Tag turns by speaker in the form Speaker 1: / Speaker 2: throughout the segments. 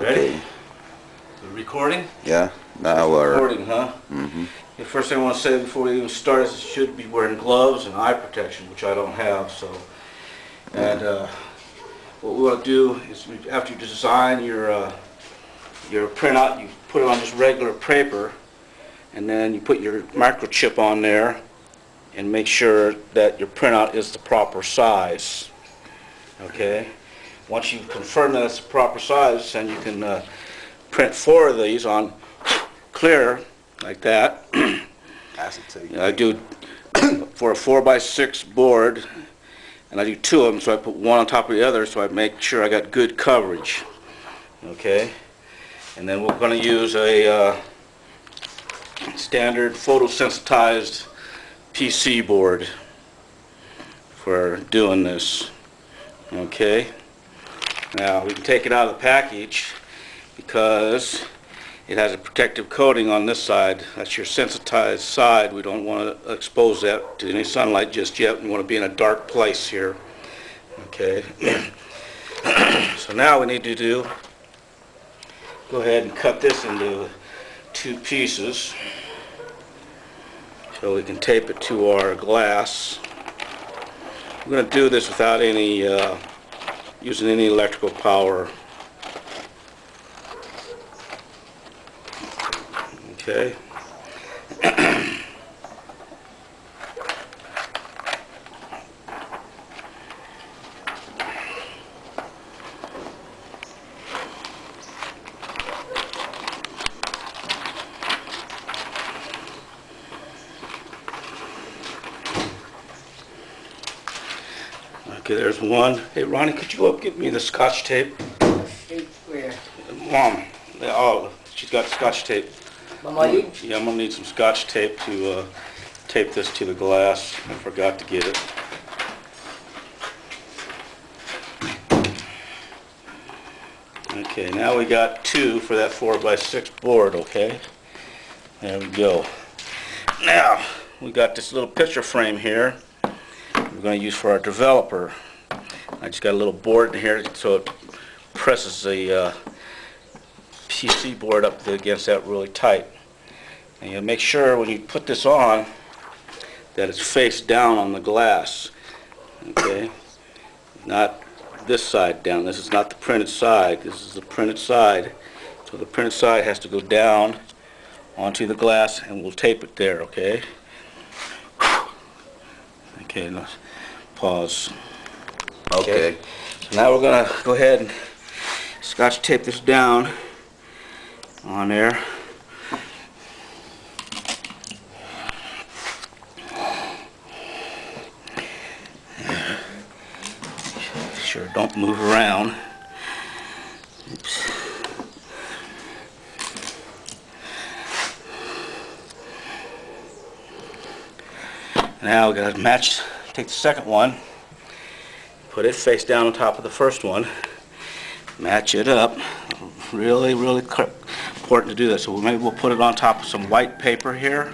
Speaker 1: Ready?
Speaker 2: Okay.
Speaker 1: We're recording?
Speaker 2: Yeah. Now we're
Speaker 1: recording, huh?
Speaker 2: Mm-hmm.
Speaker 1: The first thing I want to say before we even start is you should be wearing gloves and eye protection, which I don't have. So, and what we want to do is after you design your printout, you put it on just regular paper, and then you put your microchip on there, and make sure that your printout is the proper size. Okay. Once you confirm that it's the proper size, then you can print 4 of these on clear like that. I do for a 4x6 board, and I do 2 of them, so I put one on top of the other, so I make sure I got good coverage. Okay, and then we're going to use a standard photosensitized PC board for doing this. Okay, now we can take it out of the package because it has a protective coating on this side. That's your sensitized side. We don't want to expose that to any sunlight just yet. We want to be in a dark place here. Okay. So now we need to go ahead and cut this into 2 pieces so we can tape it to our glass. We're going to do this without any using any electrical power. Okay. Okay, there's one. Hey, Ronnie, could you go up and get me the Scotch tape?
Speaker 3: Tape where?
Speaker 1: Mom, she's got Scotch tape.
Speaker 3: Mama, you?
Speaker 1: Yeah, I'm gonna need some Scotch tape to tape this to the glass. I forgot to get it. Okay, now we got 2 for that 4x6 board. Okay, there we go. Now we got this little picture frame here. We're going to use for our developer. I just got a little board in here so it presses the PC board up against that really tight. And you make sure when you put this on that it's face down on the glass. Okay, not this side down. This is not the printed side. This is the printed side. So the printed side has to go down onto the glass, and we'll tape it there. Okay. Okay, now pause.
Speaker 2: Okay.
Speaker 1: So now we're gonna go ahead and Scotch tape this down on there. Sure, don't move around. Oops. Now we gotta match. Take the second one, put it face down on top of the first one, match it up. Really, really important to do that. So maybe we'll put it on top of some white paper here,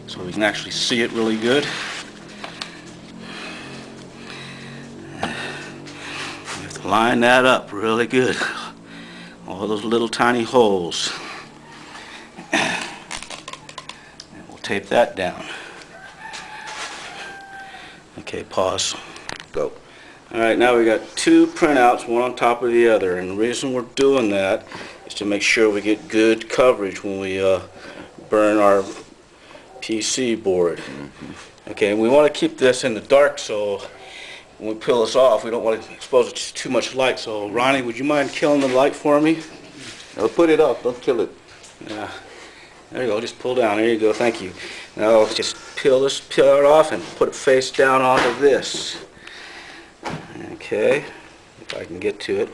Speaker 1: so we can actually see it really good. You have to line that up really good. All those little tiny holes. And we'll tape that down. Okay, pause.
Speaker 2: Go.
Speaker 1: Alright, now we got 2 printouts, one on top of the other, and the reason we're doing that is to make sure we get good coverage when we burn our PC board. Mm-hmm. Okay, and we want to keep this in the dark, so when we peel this off, we don't want to expose it to too much light. So, Ronnie, would you mind killing the light for me?
Speaker 2: I'll put it off, don't kill it.
Speaker 1: Yeah. There you go, just pull down. There you go, thank you. Now just peel it off and put it face down onto this. Okay, if I can get to it.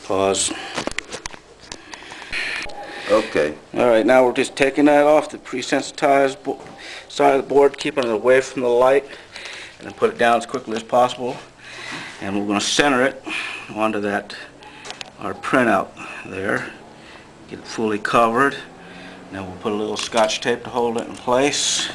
Speaker 1: Pause.
Speaker 2: Okay.
Speaker 1: Alright, now we're just taking that off the pre-sensitized side of the board, keeping it away from the light, and then put it down as quickly as possible. And we're going to center it onto that, our printout there. Get it fully covered. then we'll put a little Scotch tape to hold it in place.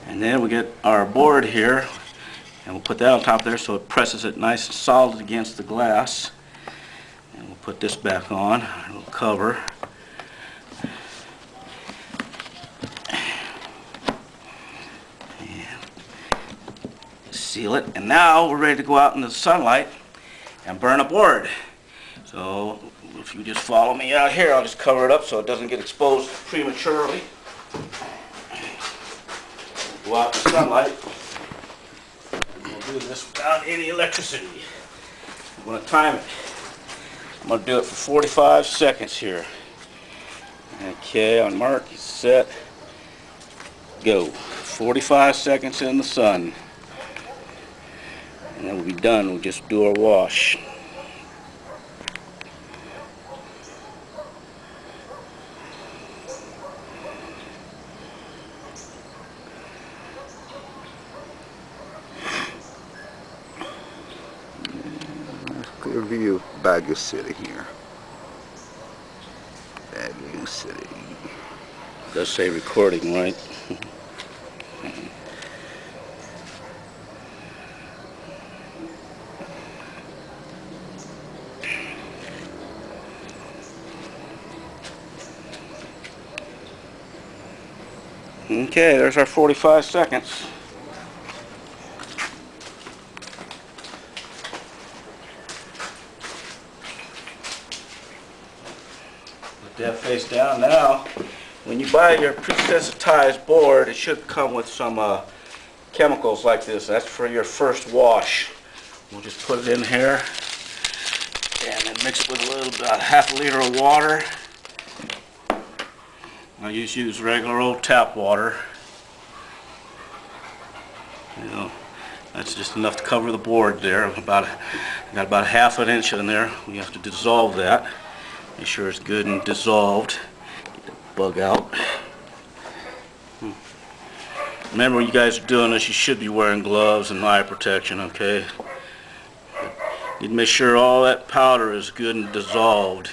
Speaker 1: And then we get our board here, and we'll put that on top there so it presses it nice and solid against the glass. And we'll put this back on, a little cover. And seal it. And now we're ready to go out into the sunlight and burn a board. So if you just follow me out here, I'll just cover it up so it doesn't get exposed prematurely. Go out in the sunlight. We'll do this without any electricity. I'm going to time it. I'm going to do it for 45 seconds here. Okay, on mark, set, go. 45 seconds in the sun. And then we'll be done. We'll just do our wash.
Speaker 2: Clear view of Baguio City here. Baguio City.
Speaker 1: It does say recording, right? Okay, there's our 45 seconds. Put that face down now. When you buy your pre-sensitized board, it should come with some chemicals like this. That's for your first wash. We'll just put it in here and then mix it with a little, about half a liter of water. I just use regular old tap water. You know, that's just enough to cover the board there. I got about half an inch in there. We have to dissolve that. Make sure it's good and dissolved. Get the bug out. Remember, when you guys are doing this, you should be wearing gloves and eye protection, okay? You need to make sure all that powder is good and dissolved.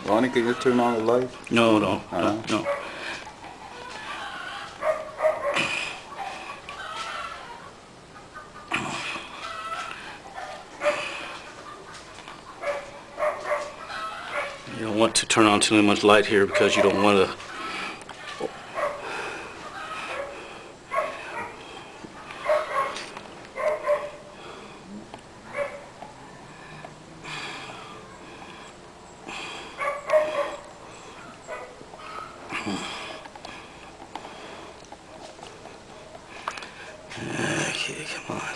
Speaker 2: Ronnie, can you turn on the light?
Speaker 1: No. No. You don't want to turn on too much light here because you don't want to. Okay, come on.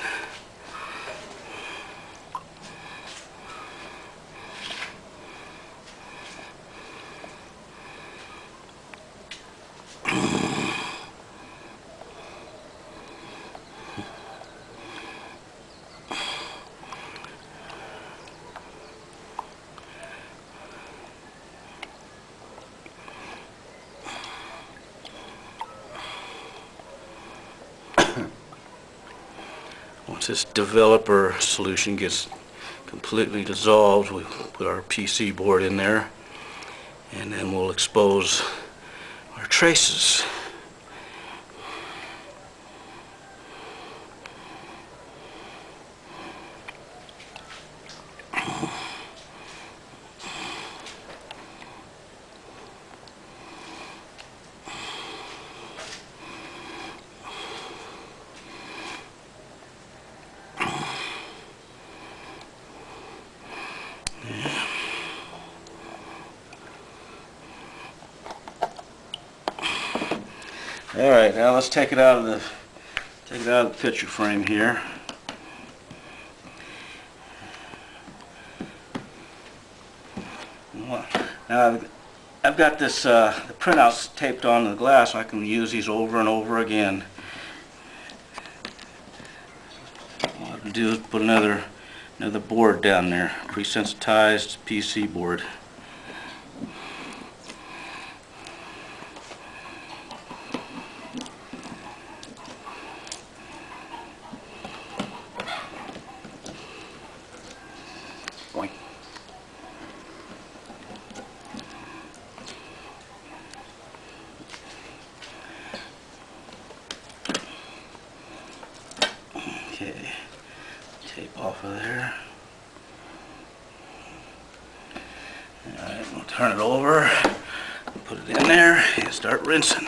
Speaker 1: Once this developer solution gets completely dissolved, we put our PC board in there, and then we'll expose our traces. All right, now let's take it out of the picture frame here. Now I've got this the printouts taped on the glass, so I can use these over and over again. All I have to do is put another board down there, pre-sensitized PC board. Boing. Okay, tape off of there. Alright, we'll turn it over, put it in there, and start rinsing.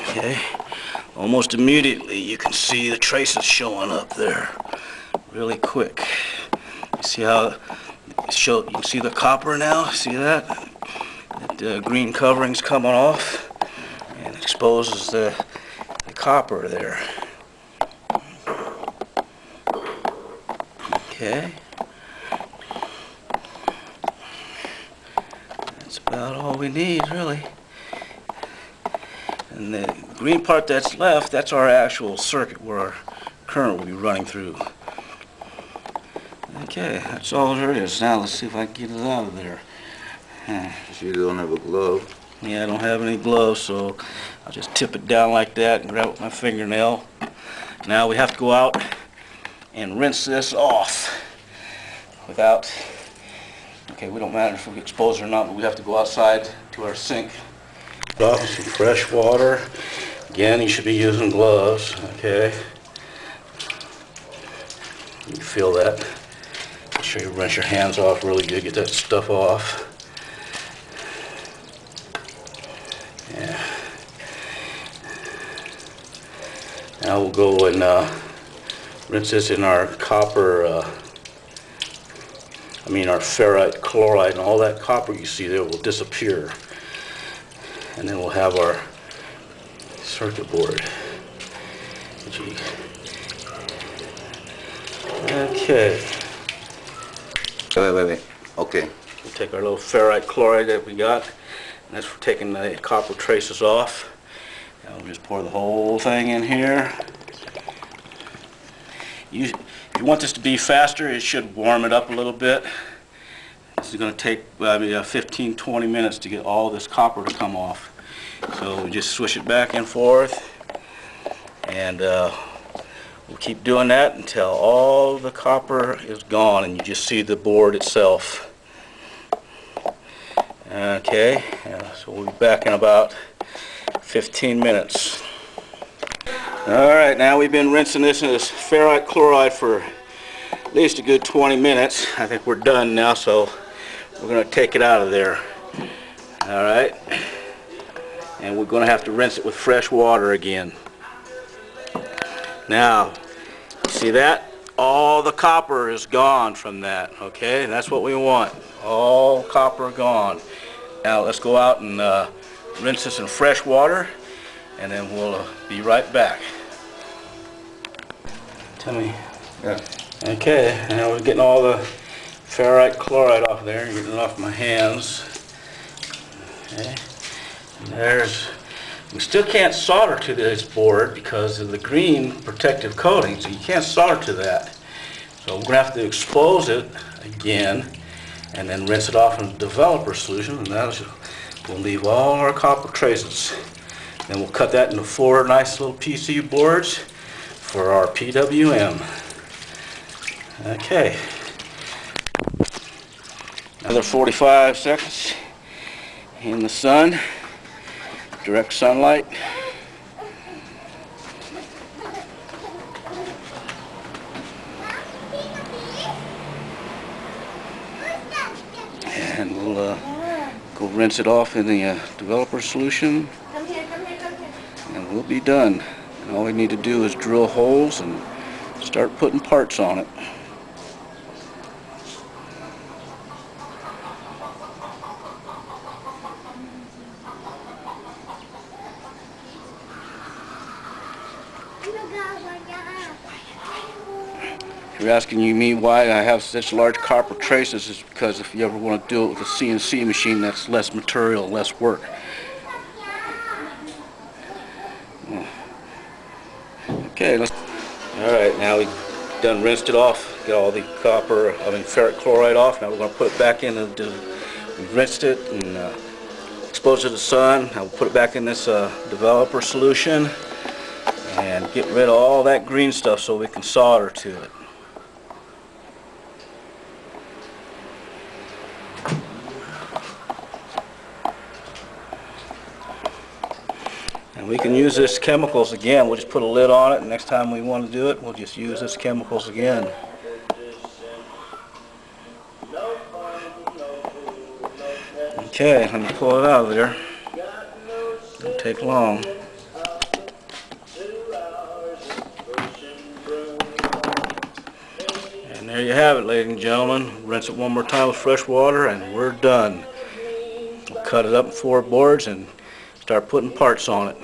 Speaker 1: Okay, almost immediately you can see the traces showing up there really quick. You see how you can see the copper now? See that? That green covering's coming off and exposes the copper there. Okay. That's about all we need, really. And the green part that's left, that's our actual circuit where our current will be running through. Okay, that's all there is. Now let's see if I can get it out of there.
Speaker 2: You don't have a glove.
Speaker 1: Yeah, I don't have any gloves, so I'll just tip it down like that and grab it with my fingernail. Now we have to go out and rinse this off without, okay, we don't matter if we expose it or not, but we have to go outside to our sink. Off with some fresh water. Again, you should be using gloves, okay? You feel that. Make sure you rinse your hands off really good, get that stuff off. Yeah. Now we'll go and rinse this in our copper, our ferrite chloride, and all that copper you see there will disappear. And then we'll have our circuit board. Okay.
Speaker 2: Wait. Okay.
Speaker 1: We'll take our little ferrite chloride that we got, and that's for taking the copper traces off. And we'll just pour the whole thing in here. If you want this to be faster, it should warm it up a little bit. This is going to take maybe 15-20 minutes to get all this copper to come off. So we just swish it back and forth, and we'll keep doing that until all the copper is gone and you just see the board itself. Okay, so we'll be back in about 15 minutes. Alright, now we've been rinsing this in this ferrite chloride for at least a good 20 minutes. I think we're done now, so we're going to take it out of there. Alright, and we're going to have to rinse it with fresh water again. Now, see that? All the copper is gone from that, okay? That's what we want. All copper gone. Now let's go out and rinse this in fresh water, and then we'll be right back. Tell me.
Speaker 2: Yeah.
Speaker 1: Okay, now we're getting all the ferrite chloride off there, getting it off my hands. Okay. And we still can't solder to this board because of the green protective coating, so you can't solder to that. So we're going to have to expose it again and then rinse it off in a developer solution, and that will leave all our copper traces. Then we'll cut that into 4 nice little PC boards for our PWM. Okay. Another 45 seconds in the sun, direct sunlight. And we'll go rinse it off in the developer solution, and we'll be done. And all we need to do is drill holes and start putting parts on it. If you're asking me why I have such large copper traces, is because if you ever want to do it with a CNC machine, that's less material, less work. Okay, alright, now we've done rinsed it off, get all the ferric chloride off. Now we're going to put it back in, we've rinsed it and exposed it to the sun. Now we'll put it back in this developer solution and get rid of all that green stuff so we can solder to it. And we can use this chemicals again. We'll just put a lid on it, and next time we want to do it, we'll just use this chemicals again. Okay, let me pull it out of there. Don't take long. And there you have it, ladies and gentlemen. Rinse it one more time with fresh water and we're done. We'll cut it up in 4 boards and start putting parts on it.